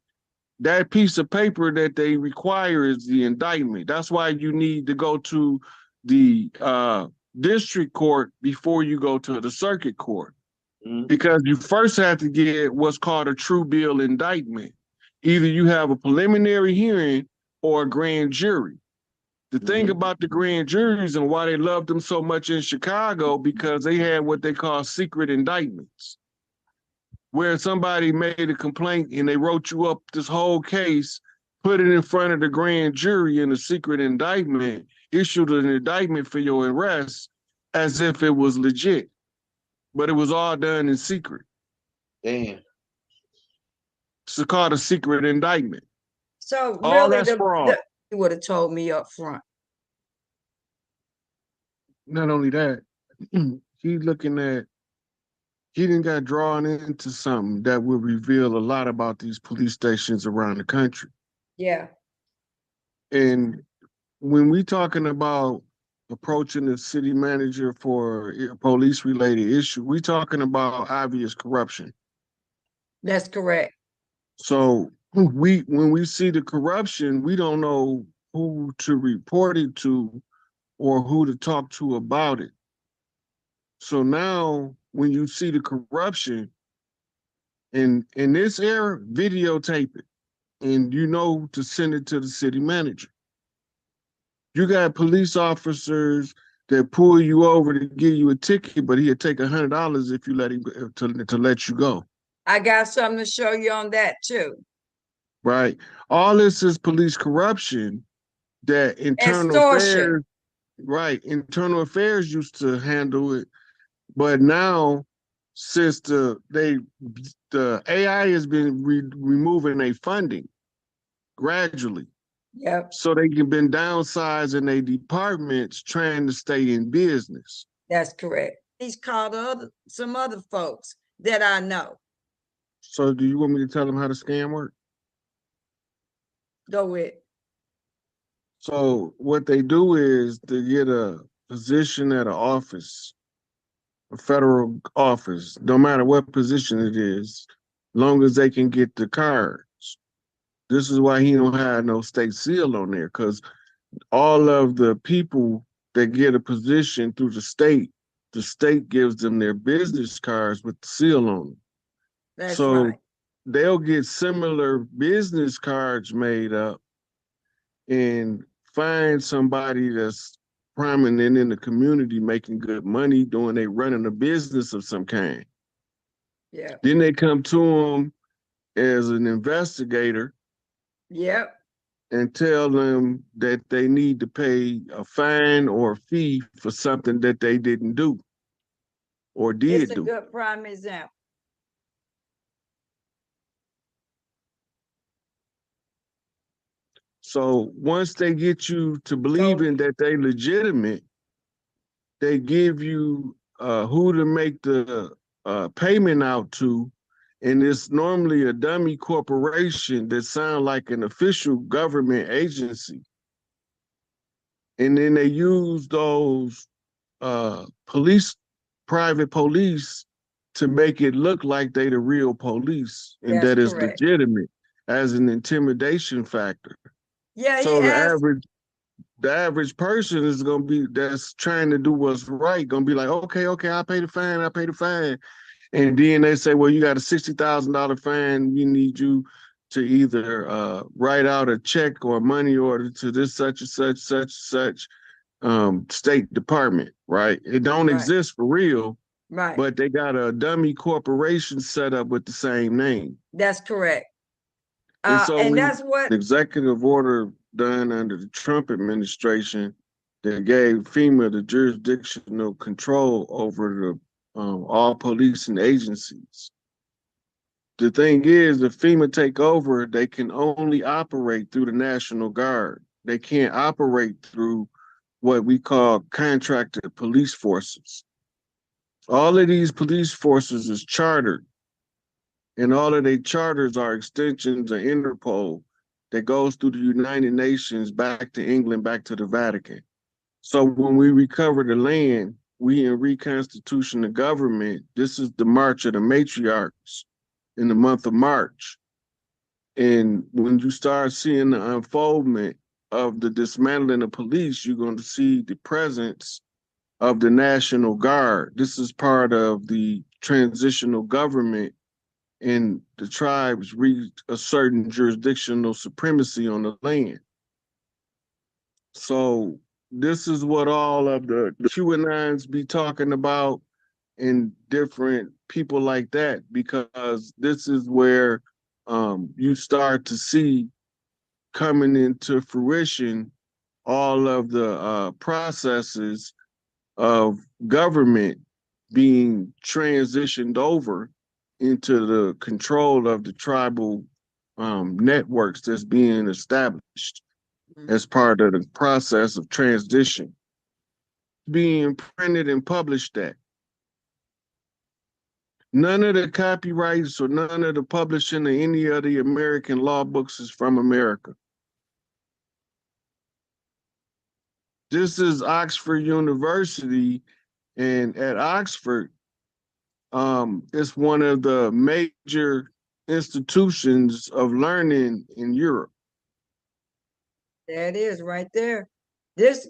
that piece of paper that they require is the indictment. That's why you need to go to the district court before you go to the circuit court. Mhm. Because you first have to get what's called a true bill indictment. Either you have a preliminary hearing or a grand jury. The thing about the grand juries and why they loved them so much in Chicago, because they had what they call secret indictments, where somebody made a complaint and they wrote you up this whole case, put it in front of the grand jury in a secret indictment, issued an indictment for your arrest as if it was legit. But it was all done in secret. Damn. It's called a secret indictment. So All really, that's fraud. you would have told me up front. Not only that, he didn't got drawn into something that will reveal a lot about these police stations around the country. Yeah. And when we talking about approaching the city manager for a police-related issue, we talking about obvious corruption. That's correct. So when we see the corruption, we don't know who to report it to or who to talk to about it. So now when you see the corruption in this era, videotape it and you know to send it to the city manager. You got police officers that pull you over to give you a ticket, but he'll take $100 if you let him to let you go. I got something to show you on that too. Right. All this is police corruption that internal Extortion. affairs, right? Internal affairs used to handle it, but now since the AI has been removing their funding gradually. Yep. So they've been downsizing their departments trying to stay in business. That's correct. He's called some other folks that I know. So do you want me to tell them how the scam works? Go with. So what they do is they get a position at an office, a federal office, no matter what position it is, long as they can get the cards. This is why he don't have no state seal on there, because all of the people that get a position through the state gives them their business cards with the seal on them. That's so right. They'll get similar business cards made up and find somebody that's prominent in the community making good money doing they running a business of some kind. Yeah. Then they come to them as an investigator. Yep. And tell them that they need to pay a fine or a fee for something that they didn't do. or It's did a do. good prime example. So once they get you to believing that they legitimate, they give you who to make the payment out to, and it's normally a dummy corporation that sound like an official government agency. And then they use those private police to make it look like they the real police and That's that is correct. legitimate as an intimidation factor. Yeah, he So asked. the average person is gonna be that's trying to do what's right, gonna be like, okay, I'll pay the fine, I'll pay the fine. And then they say, well, you got a $60,000 fine. We need you to either write out a check or a money order to this such and such State Department, right? It don't Right. exist for real, Right. but they got a dummy corporation set up with the same name. That's correct. And so And that's what the executive order done under the Trump administration that gave FEMA the jurisdictional control over the all policing agencies. The thing is, if FEMA take over, they can only operate through the National Guard. They can't operate through what we call contracted police forces. All of these police forces is chartered, and all of their charters are extensions of Interpol that goes through the United Nations back to England, back to the Vatican. So when we recover the land, we in reconstitution the government. This is the March of the Matriarchs in the month of March. And when you start seeing the unfoldment of the dismantling of police, you're going to see the presence of the National Guard. This is part of the transitional government, and the tribes reasserting jurisdictional supremacy on the land. So this is what all of the QAnons be talking about and different people like that, because this is where you start to see coming into fruition all of the processes of government being transitioned over into the control of the tribal networks that's being established as part of the process of transition. Being printed and published that. None of the copyrights or none of the publishing of any of the American law books is from America. This is Oxford University, and at Oxford, it's one of the major institutions of learning in Europe. there it is right there. This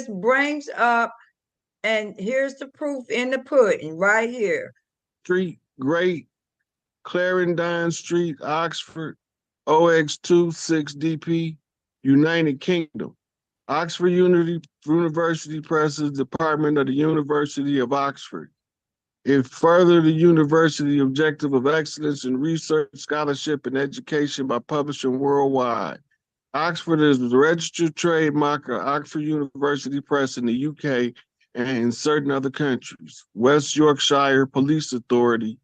brings up, and here's the proof in the pudding right here. Street, Great Clarendon Street, Oxford, OX2 6DP, United Kingdom. Oxford University Press's Department of the University of Oxford. It furthered the university objective of excellence in research, scholarship, and education by publishing worldwide. Oxford is the registered trademark of Oxford University Press in the UK and in certain other countries. West Yorkshire Police Authority,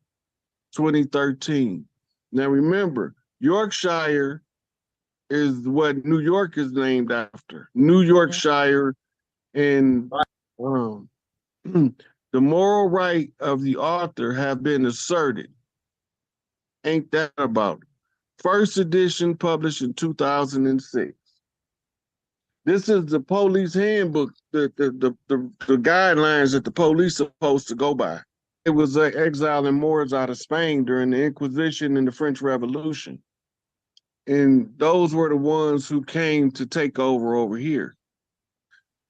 2013. Now remember, Yorkshire is what New York is named after. New Yorkshire, and the moral right of the author have been asserted. Ain't that about it? First edition published in 2006. This is the police handbook, the guidelines that the police are supposed to go by. It was exiling Moors out of Spain during the Inquisition and the French Revolution. And those were the ones who came to take over here.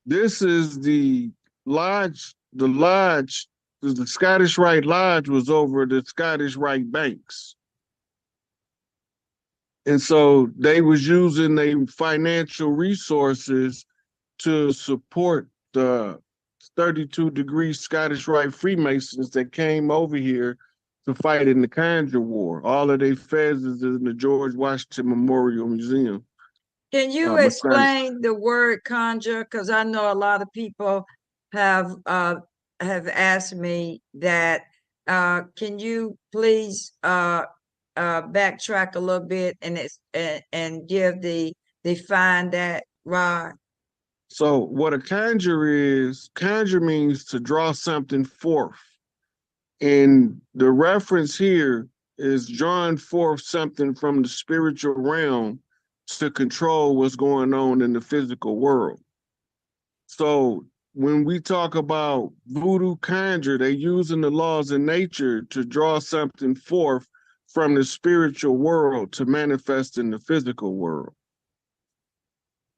This is the lodge. The Scottish Rite Lodge was over the Scottish Rite Banks. And so they was using their financial resources to support the 32-degree Scottish Rite Freemasons that came over here to fight in the Conjur War. All of their feds is in the George Washington Memorial Museum. Can you explain the word conjure? Because I know a lot of people have have asked me that, can you please backtrack a little bit and give define that, Rod? So what a conjure means to draw something forth. And the reference here is drawing forth something from the spiritual realm to control what's going on in the physical world. So when we talk about voodoo conjure, they're using the laws of nature to draw something forth from the spiritual world to manifest in the physical world.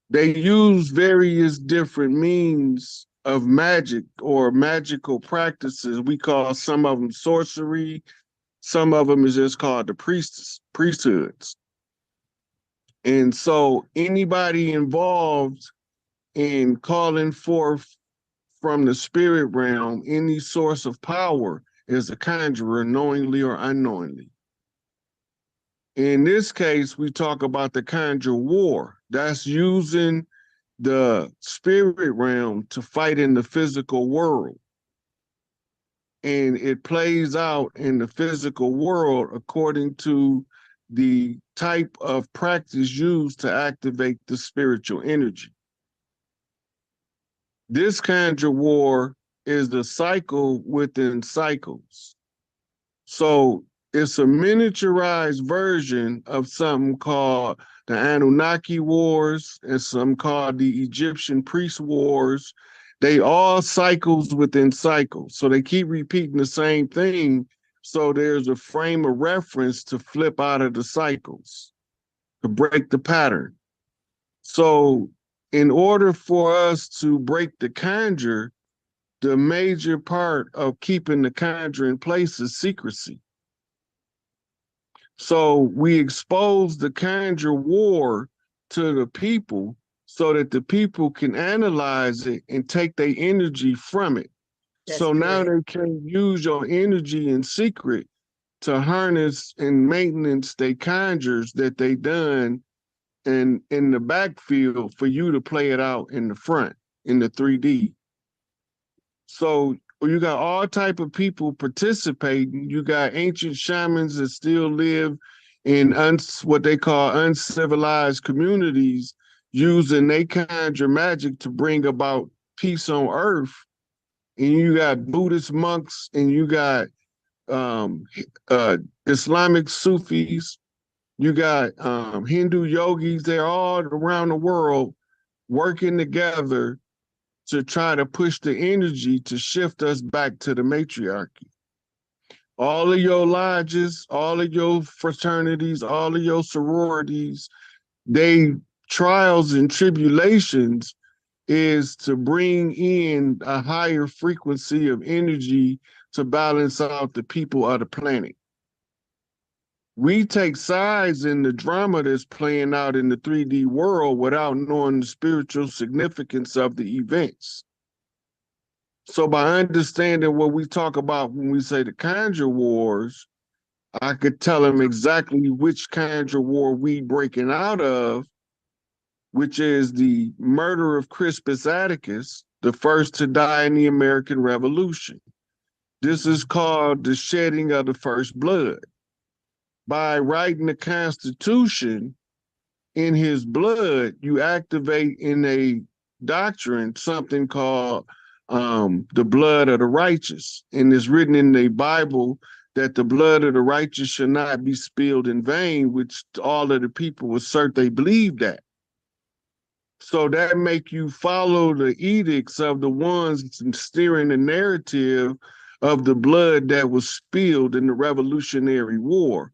They use various different means of magic or magical practices. We call some of them sorcery, some of them is just called the priesthoods. And so anybody involved in calling forth from the spirit realm any source of power is a conjurer, knowingly or unknowingly. In this case, we talk about the conjure war. That's using the spirit realm to fight in the physical world. And it plays out in the physical world according to the type of practice used to activate the spiritual energy. This conjure war is the cycle within cycles. So it's a miniaturized version of something called the Anunnaki Wars and some called the Egyptian Priest Wars. They all cycles within cycles. So they keep repeating the same thing. So there's a frame of reference to flip out of the cycles, to break the pattern. So in order for us to break the conjure, the major part of keeping the conjure in place is secrecy. So we expose the conjure war to the people so that the people can analyze it and take their energy from it. That's so now correct. they can use your energy in secret to harness and maintenance their conjures that they done and in the backfield for you to play it out in the front in the 3D. So you got all type of people participating. You got ancient shamans that still live in what they call uncivilized communities, using they conjure magic to bring about peace on earth. And you got Buddhist monks, and you got um, Islamic Sufis, you got Hindu yogis. They're all around the world working together to try to push the energy to shift us back to the matriarchy. All of your lodges, all of your fraternities, all of your sororities, they trials and tribulations is to bring in a higher frequency of energy to balance out the people of the planet. We take sides in the drama that's playing out in the 3D world without knowing the spiritual significance of the events. So by understanding what we talk about when we say the conjure wars, I could tell them exactly which conjure war we breaking out of, which is the murder of Crispus Attucks, the first to die in the American Revolution. This is called the shedding of the first blood. By writing the Constitution in his blood, you activate in a doctrine something called the blood of the righteous. And it's written in the Bible that the blood of the righteous shall not be spilled in vain, which all of the people assert they believe that. So that make you follow the edicts of the ones steering the narrative of the blood that was spilled in the Revolutionary War.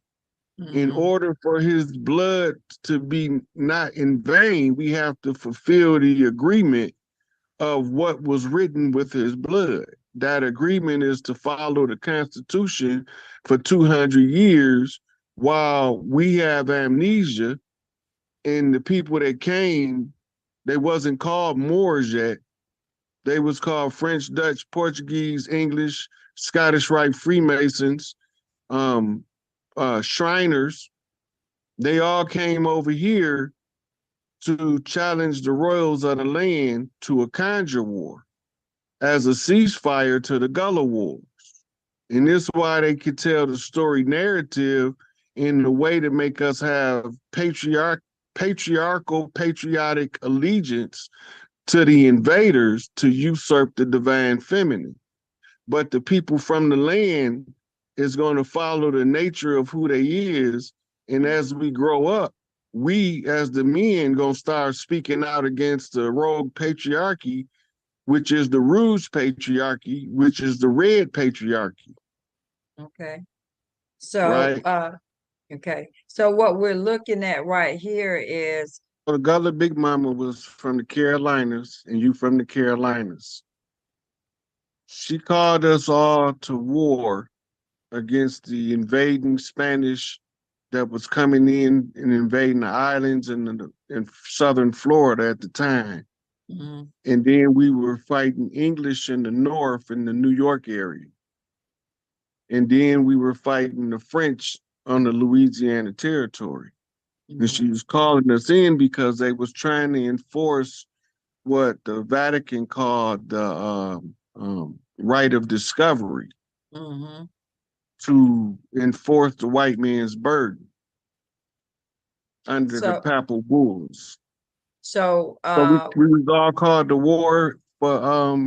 In order for his blood to be not in vain, we have to fulfill the agreement of what was written with his blood. That agreement is to follow the Constitution for 200 years while we have amnesia, and the people that came, they wasn't called Moors yet. They was called French, Dutch, Portuguese, English, Scottish Rite Freemasons, Shriners. They all came over here to challenge the royals of the land to a conjure war as a ceasefire to the Gullah Wars. And this is why they could tell the story narrative in the way to make us have patriarchal, patriotic allegiance to the invaders to usurp the divine feminine. But the people from the land is going to follow the nature of who they is. And as we grow up, we as the men going to start speaking out against the rogue patriarchy, which is the rouge patriarchy, which is the red patriarchy. Okay. So, right. Okay. So what we're looking at right here is The Gullah Big Mama was from the Carolinas and you from the Carolinas. She called us all to war against the invading Spanish that was coming in and invading the islands in southern Florida at the time. Mhm. And then we were fighting English in the north in the New York area. And then we were fighting the French on the Louisiana territory. And she was calling us in because they was trying to enforce what the Vatican called the right of discovery Mhm. to enforce the white man's burden under the So papal bulls. so So we was all called to war for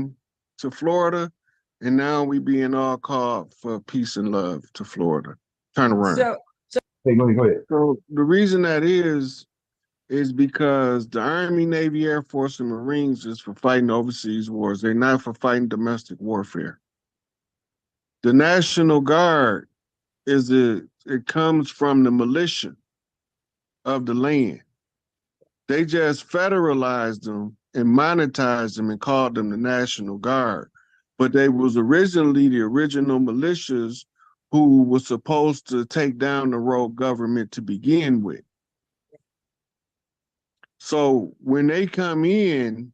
to Florida, and now we being all called for peace and love to Florida. Turn around. Hey, go ahead. So the reason that is because the Army, Navy, Air Force, and Marines is for fighting overseas wars. They're not for fighting domestic warfare. The National Guard it comes from the militia of the land. They just federalized them and monetized them and called them the National Guard. But they was originally the original militias who was supposed to take down the rogue government to begin with. So when they come in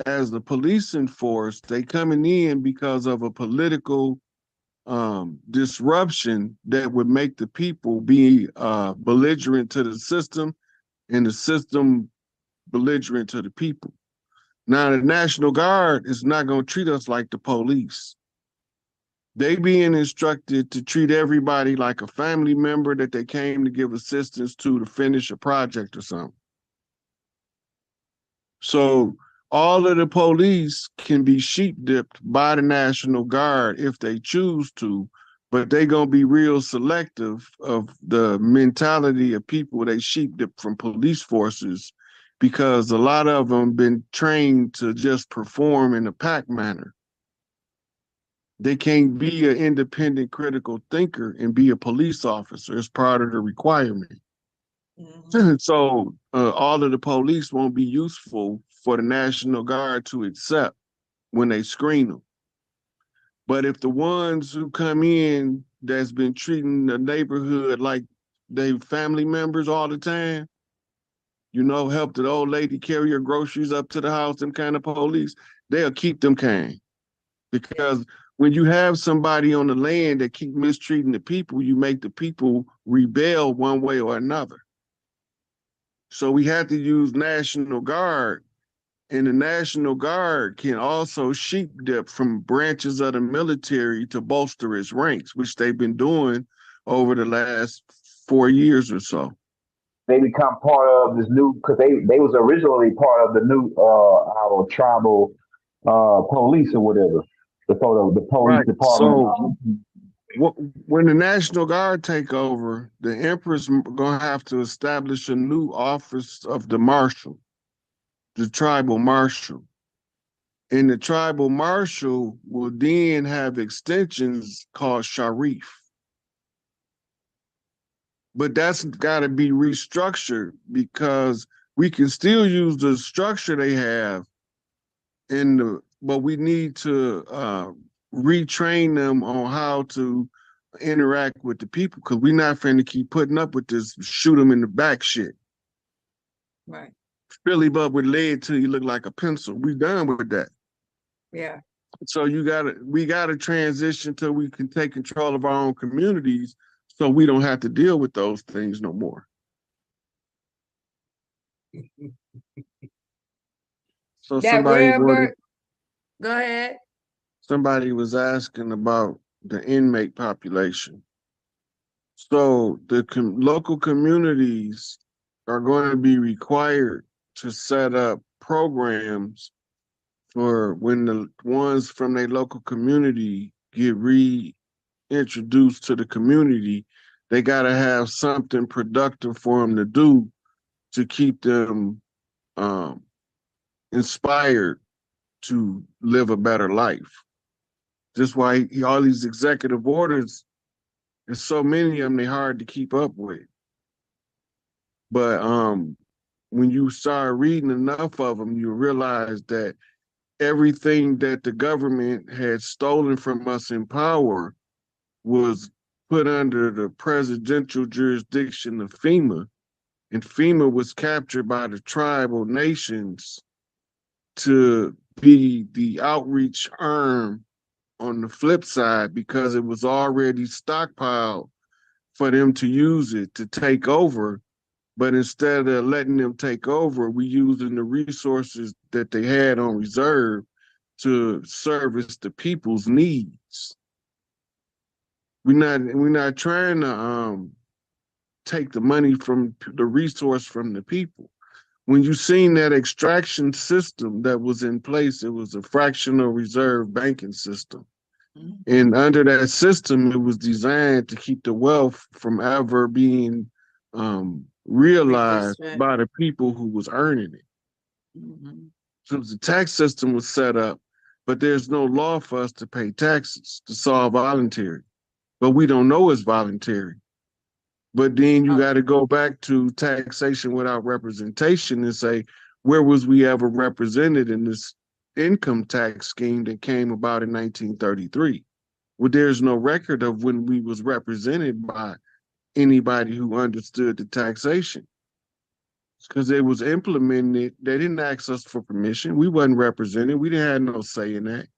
as the policing force, they coming in because of a political disruption that would make the people be belligerent to the system and the system belligerent to the people. Now, the National Guard is not going to treat us like the police. They being instructed to treat everybody like a family member that they came to give assistance to finish a project or something. So all of the police can be sheep dipped by the National Guard if they choose to, but they gonna be real selective of the mentality of people they sheep dip from police forces, because a lot of them been trained to just perform in a pack manner. They can't be an independent critical thinker and be a police officer. It's part of the requirement. So all of the police won't be useful for the National Guard to accept when they screen them. But if the ones who come in that's been treating the neighborhood like they family members all the time, help the old lady carry her groceries up to the house, them kind of police, they'll keep them kind. Because when you have somebody on the land that keep mistreating the people, you make the people rebel one way or another. So we had to use National Guard, and the National Guard can also sheep dip from branches of the military to bolster its ranks, which they've been doing over the last 4 years or so. They become part of this new, because they was originally part of the new our tribal police or whatever. The police department. So when the National Guard take over, the Empress gonna have to establish a new office of the Marshal, the Tribal Marshal. And the Tribal Marshal will then have extensions called Sharif. But that's got to be restructured, because we can still use the structure they have but we need to retrain them on how to interact with the people, because we're not finna keep putting up with this shoot them in the back shit. Right. Fill him up with lead till you look like a pencil. We done with that. Yeah. So we gotta transition till we can take control of our own communities, so we don't have to deal with those things no more. So That somebody railbird, Go ahead. Somebody was asking about the inmate population. So the local communities are going to be required to set up programs for when the ones from their local community get reintroduced to the community, they got to have something productive for them to do to keep them um, inspired to live a better life. Just why all these executive orders, there's so many of them, they're hard to keep up with. But when you start reading enough of them, you realize that everything that the government had stolen from us in power was put under the presidential jurisdiction of FEMA, and FEMA was captured by the tribal nations to be the outreach arm on the flip side, because it was already stockpiled for them to use it to take over. But instead of letting them take over, we using the resources that they had on reserve to service the people's needs. We're not trying to take the money from the resource from the people. When you seen that extraction system that was in place, it was a fractional reserve banking system. And under that system, it was designed to keep the wealth from ever being realized by the people who was earning it. So the tax system was set up, but there's no law for us to pay taxes. It's all voluntary. But we don't know it's voluntary. But then you got to go back to taxation without representation and say, where was we ever represented in this income tax scheme that came about in 1933? Well, there's no record of when we was represented by anybody who understood the taxation. Because it was implemented, they didn't ask us for permission. We wasn't represented. We didn't have no say in that.